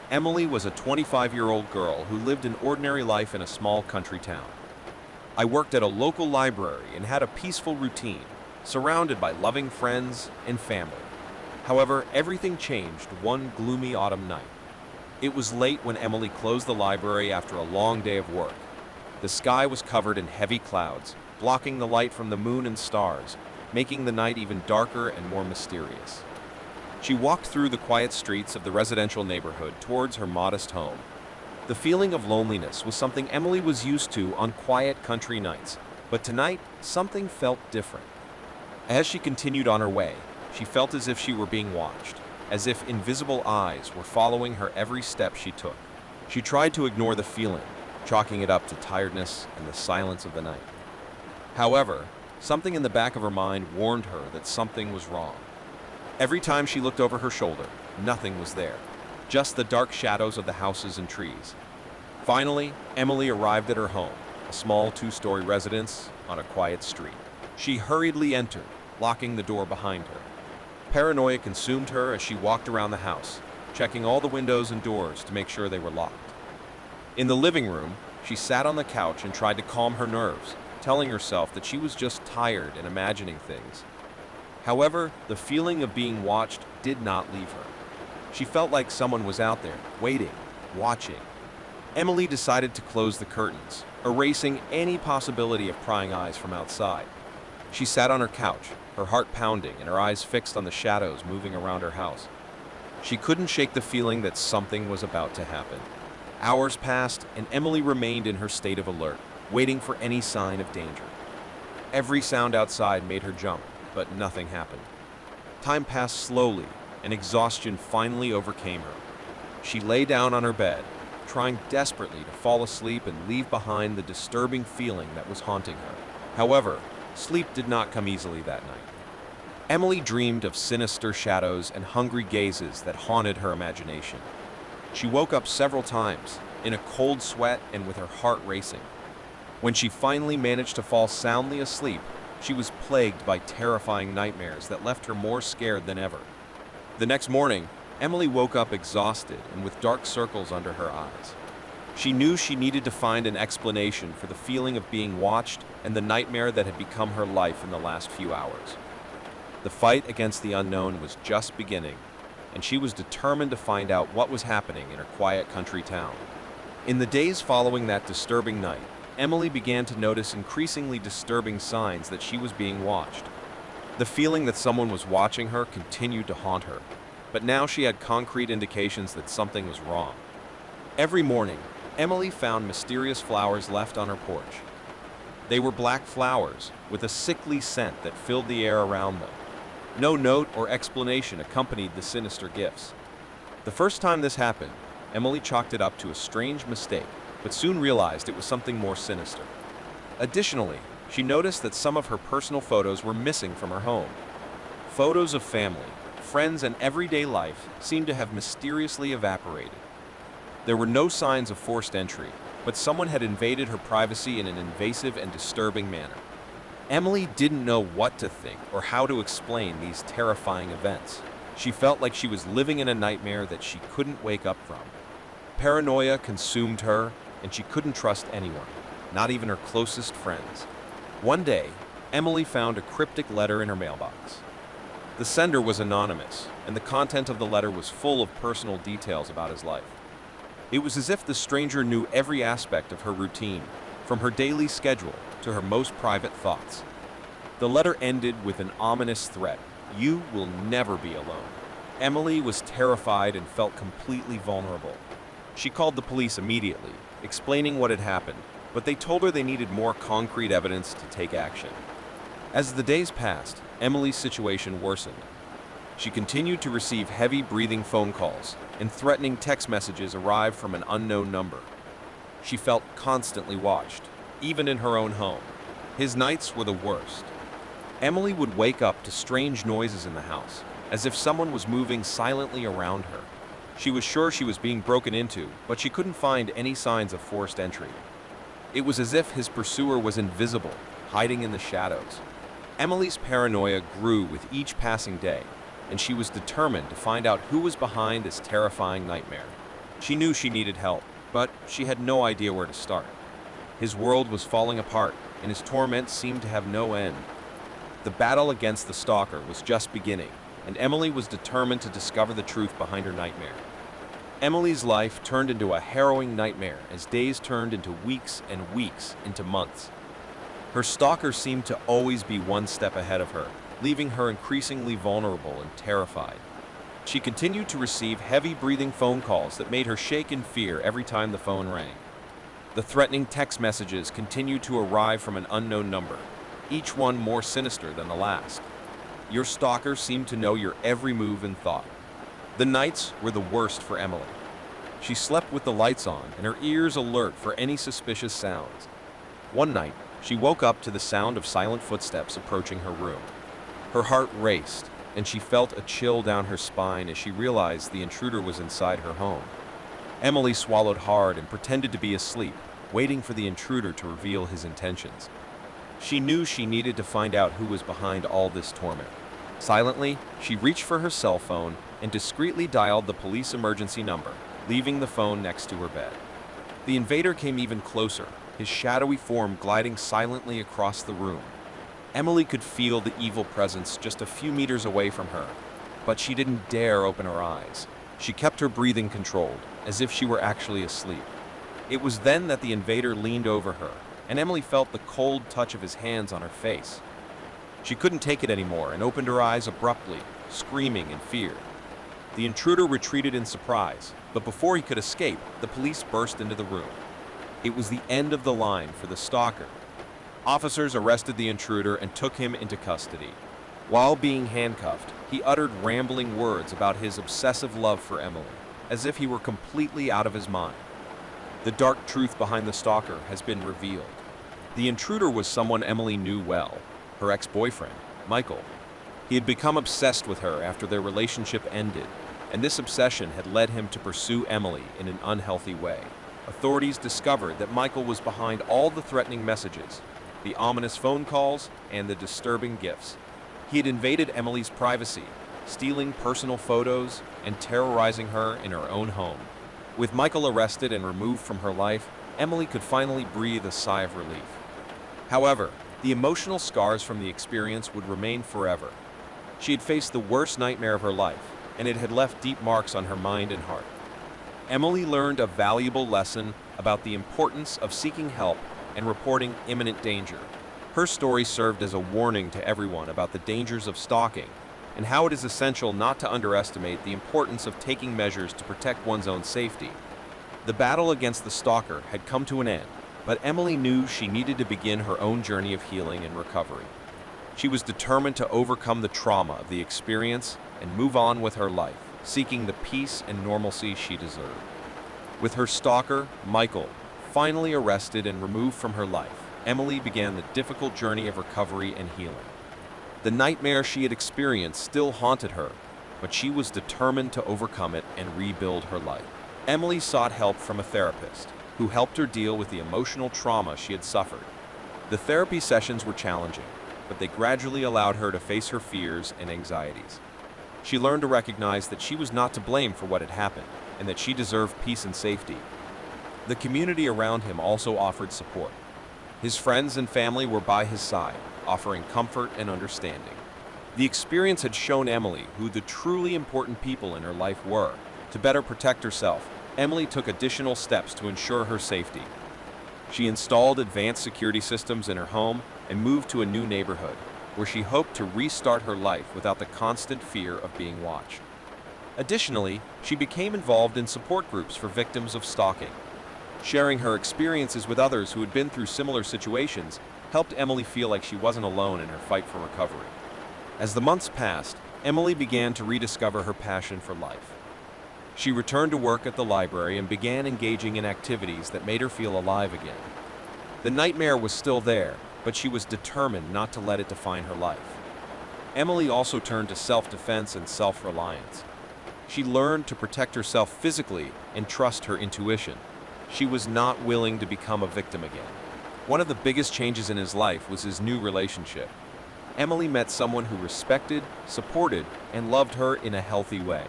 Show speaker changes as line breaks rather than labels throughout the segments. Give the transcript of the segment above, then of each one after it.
Emily was a 25-year-old girl who lived an ordinary life in a small country town. I worked at a local library and had a peaceful routine, surrounded by loving friends and family. However, everything changed one gloomy autumn night. It was late when Emily closed the library after a long day of work. The sky was covered in heavy clouds, blocking the light from the moon and stars, making the night even darker and more mysterious. She walked through the quiet streets of the residential neighborhood towards her modest home. The feeling of loneliness was something Emily was used to on quiet country nights, but tonight something felt different. As she continued on her way, she felt as if she were being watched, as if invisible eyes were following her every step she took. She tried to ignore the feeling, chalking it up to tiredness and the silence of the night. However, something in the back of her mind warned her that something was wrong. Every time she looked over her shoulder, nothing was there, just the dark shadows of the houses and trees. Finally, Emily arrived at her home, a small two-story residence on a quiet street. She hurriedly entered, locking the door behind her. Paranoia consumed her as she walked around the house, checking all the windows and doors to make sure they were locked. In the living room, she sat on the couch and tried to calm her nerves, telling herself that she was just tired and imagining things. However, the feeling of being watched did not leave her. She felt like someone was out there, waiting, watching. Emily decided to close the curtains, erasing any possibility of prying eyes from outside. She sat on her couch, her heart pounding and her eyes fixed on the shadows moving around her house. She couldn't shake the feeling that something was about to happen. Hours passed, and Emily remained in her state of alert, waiting for any sign of danger. Every sound outside made her jump, but nothing happened. Time passed slowly, and exhaustion finally overcame her. She lay down on her bed, trying desperately to fall asleep and leave behind the disturbing feeling that was haunting her. However, sleep did not come easily that night. Emily dreamed of sinister shadows and hungry gazes that haunted her imagination. She woke up several times, in a cold sweat and with her heart racing. When she finally managed to fall soundly asleep, she was plagued by terrifying nightmares that left her more scared than ever. The next morning, Emily woke up exhausted and with dark circles under her eyes. She knew she needed to find an explanation for the feeling of being watched and the nightmare that had become her life in the last few hours. The fight against the unknown was just beginning, and she was determined to find out what was happening in her quiet country town. In the days following that disturbing night, Emily began to notice increasingly disturbing signs that she was being watched. The feeling that someone was watching her continued to haunt her, but now she had concrete indications that something was wrong. Every morning, Emily found mysterious flowers left on her porch. They were black flowers with a sickly scent that filled the air around them. No note or explanation accompanied the sinister gifts. The first time this happened, Emily chalked it up to a strange mistake, but soon realized it was something more sinister. Additionally, she noticed that some of her personal photos were missing from her home. Photos of family, friends, and everyday life seemed to have mysteriously evaporated. There were no signs of forced entry, but someone had invaded her privacy in an invasive and disturbing manner. Emily didn't know what to think or how to explain these terrifying events. She felt like she was living in a nightmare that she couldn't wake up from. Paranoia consumed her, and she couldn't trust anyone, not even her closest friends. One day, Emily found a cryptic letter in her mailbox. The sender was anonymous, and the content of the letter was full of personal details about his life. It was as if the stranger knew every aspect of her routine, from her daily schedule to her most private thoughts. The letter ended with an ominous threat: "You will never be alone." Emily was terrified and felt completely vulnerable. She called the police immediately, explaining what had happened, but they told her they needed more concrete evidence to take action. As the days passed, Emily's situation worsened. She continued to receive heavy breathing phone calls, and threatening text messages arrived from an unknown number. She felt constantly watched, even in her own home. His nights were the worst. Emily would wake up to strange noises in the house, as if someone was moving silently around her. She was sure she was being broken into, but she couldn't find any signs of forced entry. It was as if his pursuer was invisible, hiding in the shadows. Emily's paranoia grew with each passing day, and she was determined to find out who was behind this terrifying nightmare. She knew she needed help, but she had no idea where to start. His world was falling apart, and his torment seemed to have no end. The battle against the stalker was just beginning, and Emily was determined to discover the truth behind her nightmare. Emily's life turned into a harrowing nightmare as days turned into weeks and weeks into months. Her stalker seemed to always be one step ahead of her, leaving her increasingly vulnerable and terrified. She continued to receive heavy-breathing phone calls that made her shake in fear every time the phone rang. The threatening text messages continued to arrive from an unknown number, each one more sinister than the last. Your stalker seemed to know your every move and thought. The nights were the worst for Emily. She slept with the lights on and her ears alert for any suspicious sounds. One night, she woke up to the sound of silent footsteps approaching her room. Her heart raced, and she felt a chill down her spine as she realized the intruder was inside her home. Emily swallowed hard and pretended to be asleep, waiting for the intruder to reveal his intentions. She knew she needed to find out who was behind all this torment. Silently, she reached for her cell phone and discreetly dialed the police emergency number, leaving the phone next to her bed. The invader came even closer, his shadowy form gliding silently across the room. Emily could feel the evil presence just a few meters away from her, but she didn't dare open her eyes. She kept her breathing controlled, as if she were actually asleep. It was then that the invader leaned over her, and Emily felt the cold touch of his hands on her face. She couldn't take it anymore and opened her eyes abruptly, screaming in fear. The intruder retreated in surprise, but before he could escape, the police burst into the room. It was the end of the line for the stalker. Officers arrested the intruder and took him into custody. While being handcuffed, he uttered rambling words about his obsessive love for Emily, as if he were completely out of his mind. The dark truth behind the stalker has been revealed. The intruder was someone Emily knew well, her ex-boyfriend, Michael. He had become obsessed with her after their relationship ended, and this obsession had led him to pursue Emily in an unhealthy way. Authorities discovered that Michael was behind all the threatening messages, the ominous phone calls, and the disturbing gifts. He had invaded Emily's privacy, stealing personal photos and terrorizing her in her own home. With Michael arrested and removed from her life, Emily could finally breathe a sigh of relief. However, the emotional scars from the experience would remain forever. She had faced the worst nightmare of her life, and it had left deep marks on her mind and heart. Emily learned a valuable lesson about the importance of seeking help and reporting imminent danger. Her story served as a warning to everyone about the dangers of stalking and how it is essential not to underestimate the importance of taking measures to protect one's own safety. The battle against the stalker had come to an end, but Emily knew she needed to begin her own journey of healing and recovery. She was determined to overcome the trauma of the experience and move on with her life, seeking the peace and normalcy she deserved. With her stalker, Michael, finally arrested and removed from her life, Emily began the difficult journey of recovery and healing. The nightmare she had experienced still haunted her, but she was determined to overcome it and rebuild her life. Emily sought help from a therapist, who helped her deal with the emotional trauma she had suffered. The therapy sessions were challenging, but they gradually allowed her to face her fears and anxieties. She learned to recognize that she was not to blame for what had happened, and that she deserved peace and safety. The community around him also offered support. His friends and family were by his side, offering comfort and understanding. The experience had shown Emily who the truly important people in her life were. To better protect herself, Emily took additional steps to ensure her safety. She installed advanced security systems in her home and moved to a new neighborhood, where she hoped to restart her life without the constant fear of being watched. Additionally, she became involved in support groups for victims of stalking. Sharing her experiences with others who had been through similar situations helped Emily feel like she wasn't alone in her fight for recovery. As the months passed, Emily began to rediscover her passion for life. She returned to work at the library and began engaging in activities that made her feel alive again. The nightmare was still there, but she was determined not to let it define her life. Emily also turned to self-defense and self-reliance. She learned to protect herself physically and trust her intuition. She was not willing to become a victim again. One of the biggest changes in his life was his new relationship. Emily met someone who respected, supported, and loved her in a healthy way.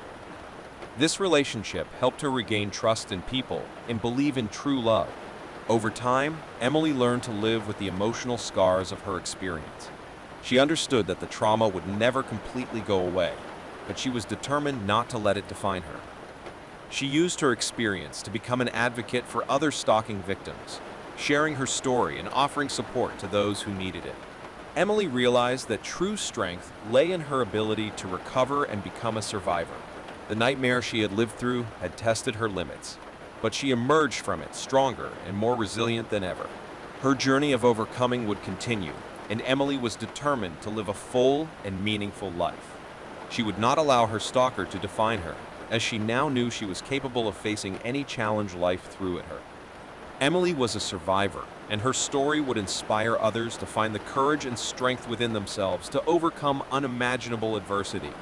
This relationship helped her regain trust in people and believe in true love. Over time, Emily learned to live with the emotional scars of her experience. She understood that the trauma would never completely go away, but she was determined not to let it define her. She used her experience to become an advocate for other stalking victims, sharing her story and offering support to those who needed it. Emily realized that true strength lay in her ability to recover and become a survivor. The nightmare she had lived through had tested her limits, but she emerged from it stronger and more resilient than ever. Her journey of overcoming would continue, and Emily was determined to live a full and meaningful life. She would not allow her stalker to define her, as she now knew she was capable of facing any challenge life threw at her. Emily was a survivor, and her story would inspire others to find the courage and strength within themselves to overcome unimaginable adversity.